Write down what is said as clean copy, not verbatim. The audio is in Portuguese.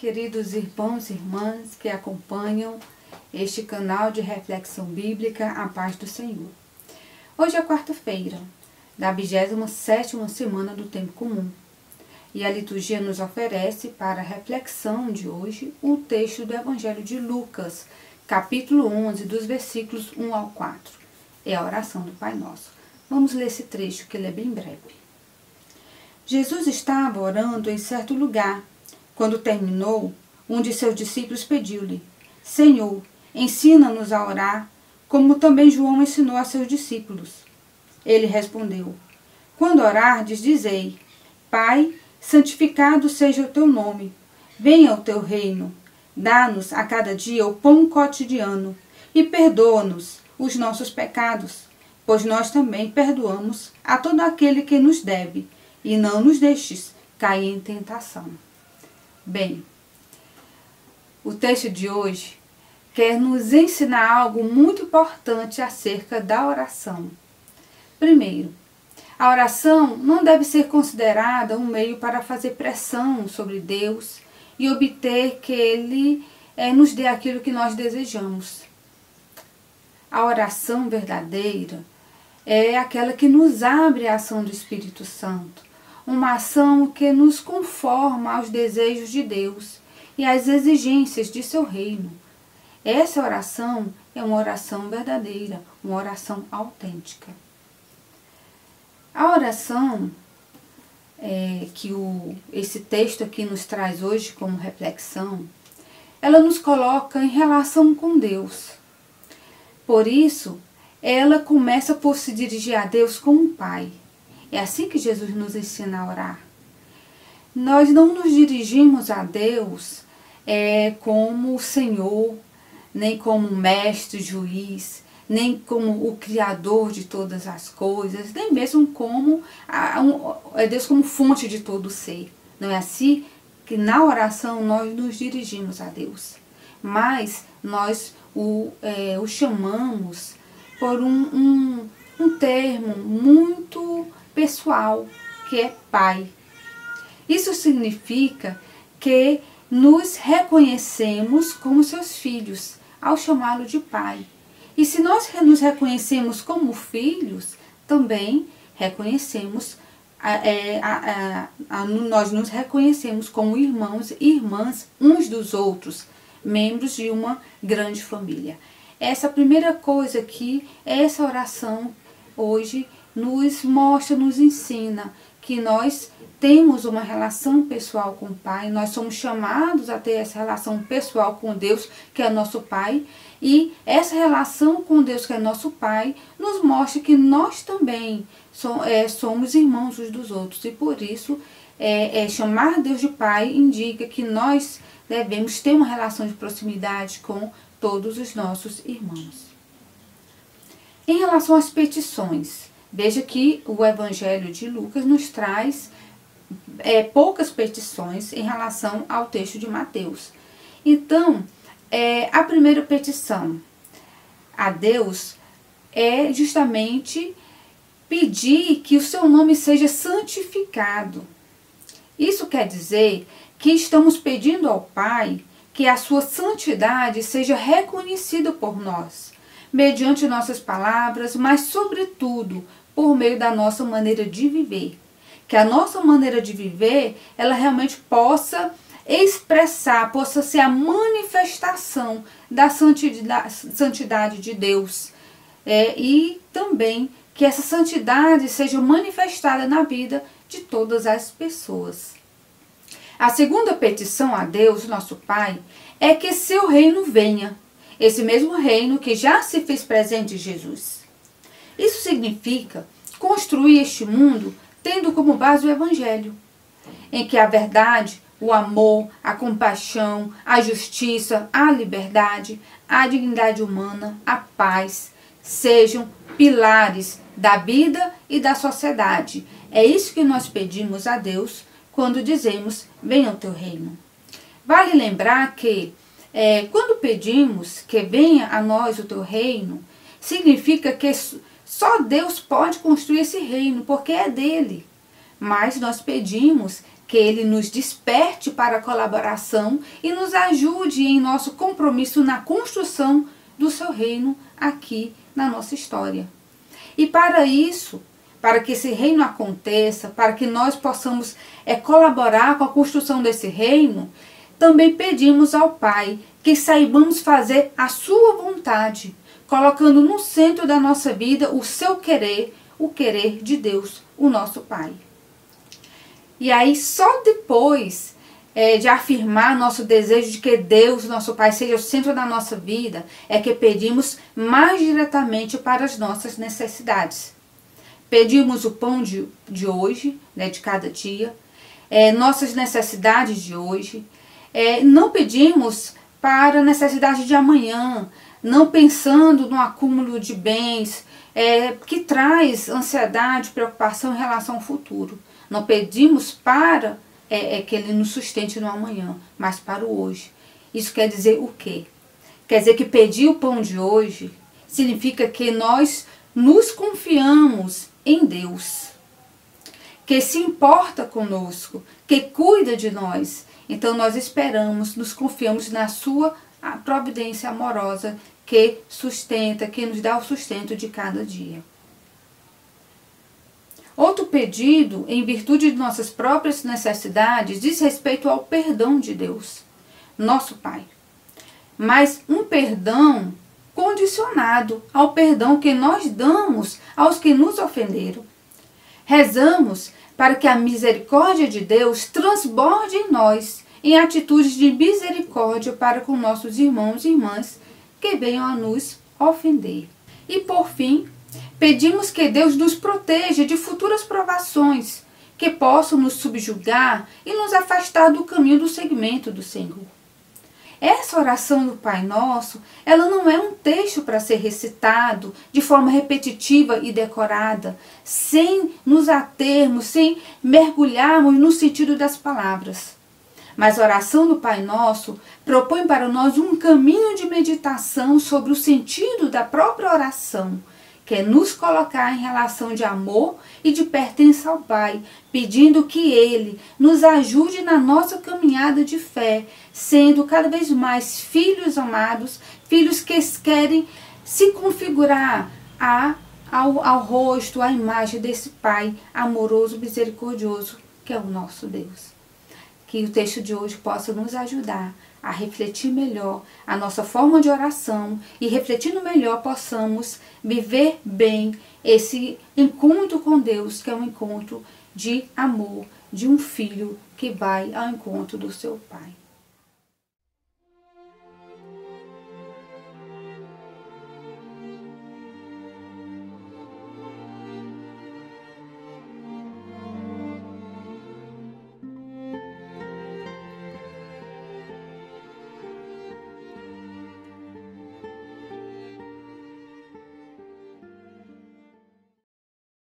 queridos irmãos e irmãs que acompanham este canal de reflexão bíblica, a paz do Senhor. Hoje é quarta-feira, da 27ª semana do tempo comum, e a liturgia nos oferece para a reflexão de hoje o texto do Evangelho de Lucas, capítulo 11, dos versículos 1 ao 4. É a oração do Pai Nosso. Vamos ler esse trecho, que ele é bem breve. Jesus estava orando em certo lugar. Quando terminou, um de seus discípulos pediu-lhe: Senhor, ensina-nos a orar, como também João ensinou a seus discípulos. Ele respondeu: Quando orardes, dizei: Pai, santificado seja o teu nome. Venha o teu reino. Dá-nos a cada dia o pão cotidiano e perdoa-nos os nossos pecados, pois nós também perdoamos a todo aquele que nos deve, e não nos deixes cair em tentação. Bem, o texto de hoje quer nos ensinar algo muito importante acerca da oração. Primeiro, a oração não deve ser considerada um meio para fazer pressão sobre Deus e obter que Ele nos dê aquilo que nós desejamos. A oração verdadeira é aquela que nos abre a ação do Espírito Santo, uma ação que nos conforma aos desejos de Deus e às exigências de seu reino. Essa oração é uma oração verdadeira, uma oração autêntica. A oração que esse texto aqui nos traz hoje como reflexão, ela nos coloca em relação com Deus. Por isso, ela começa por se dirigir a Deus como um Pai. É assim que Jesus nos ensina a orar. Nós não nos dirigimos a Deus como o Senhor, nem como mestre, juiz, nem como o Criador de todas as coisas, nem mesmo como Deus como fonte de todo ser. Não é assim que na oração nós nos dirigimos a Deus. Mas nós o chamamos por um termo muito pessoal, que é Pai. Isso significa que nos reconhecemos como seus filhos, ao chamá-lo de Pai. E se nós nos reconhecemos como filhos, também reconhecemos, nós nos reconhecemos como irmãos e irmãs uns dos outros, membros de uma grande família. Essa primeira coisa que essa oração hoje nos mostra, nos ensina, que nós temos uma relação pessoal com o Pai, nós somos chamados a ter essa relação pessoal com Deus, que é nosso Pai, e essa relação com Deus, que é nosso Pai, nos mostra que nós também somos irmãos uns dos outros, e por isso chamar Deus de Pai indica que nós devemos ter uma relação de proximidade com todos os nossos irmãos. Em relação às petições, veja que o Evangelho de Lucas nos traz poucas petições em relação ao texto de Mateus. Então, a primeira petição a Deus é justamente pedir que o seu nome seja santificado. Isso quer dizer que estamos pedindo ao Pai que a sua santidade seja reconhecida por nós, mediante nossas palavras, mas sobretudo por meio da nossa maneira de viver. Que a nossa maneira de viver, ela realmente possa expressar, possa ser a manifestação da santidade de Deus. E também que essa santidade seja manifestada na vida de todas as pessoas. A segunda petição a Deus, nosso Pai, é que seu reino venha. Esse mesmo reino que já se fez presente em Jesus. Isso significa construir este mundo tendo como base o Evangelho, em que a verdade, o amor, a compaixão, a justiça, a liberdade, a dignidade humana, a paz, sejam pilares da vida e da sociedade. É isso que nós pedimos a Deus quando dizemos: venha o teu reino. Vale lembrar que quando pedimos que venha a nós o teu reino, significa que só Deus pode construir esse reino, porque é dele. Mas nós pedimos que Ele nos desperte para a colaboração e nos ajude em nosso compromisso na construção do seu reino aqui na nossa história. E para isso, para que esse reino aconteça, para que nós possamos colaborar com a construção desse reino, também pedimos ao Pai que saibamos fazer a sua vontade, colocando no centro da nossa vida o seu querer, o querer de Deus, o nosso Pai. E aí só depois de afirmar nosso desejo de que Deus, nosso Pai, seja o centro da nossa vida, é que pedimos mais diretamente para as nossas necessidades. Pedimos o pão de hoje, de cada dia, nossas necessidades de hoje. Não pedimos para a necessidade de amanhã, não pensando no acúmulo de bens, que traz ansiedade, preocupação em relação ao futuro. Não pedimos para que Ele nos sustente no amanhã, mas para o hoje. Isso quer dizer o quê? Quer dizer que pedir o pão de hoje significa que nós nos confiamos em Deus, que se importa conosco, que cuida de nós. Então nós esperamos, nos confiamos na sua providência amorosa que sustenta, que nos dá o sustento de cada dia. Outro pedido, em virtude de nossas próprias necessidades, diz respeito ao perdão de Deus, nosso Pai. Mas um perdão condicionado ao perdão que nós damos aos que nos ofenderam. Rezamos para que a misericórdia de Deus transborde em nós, em atitudes de misericórdia para com nossos irmãos e irmãs que venham a nos ofender. E por fim, pedimos que Deus nos proteja de futuras provações que possam nos subjugar e nos afastar do caminho do seguimento do Senhor. Essa oração do Pai Nosso, ela não é um texto para ser recitado de forma repetitiva e decorada, sem nos atermos, sem mergulharmos no sentido das palavras. Mas a oração do Pai Nosso propõe para nós um caminho de meditação sobre o sentido da própria oração, que é nos colocar em relação de amor e de pertença ao Pai, pedindo que Ele nos ajude na nossa caminhada de fé, sendo cada vez mais filhos amados, filhos que querem se configurar ao rosto, à imagem desse Pai amoroso, misericordioso, que é o nosso Deus. Que o texto de hoje possa nos ajudar a refletir melhor a nossa forma de oração e, refletindo melhor, possamos viver bem esse encontro com Deus, que é um encontro de amor, de um filho que vai ao encontro do seu Pai.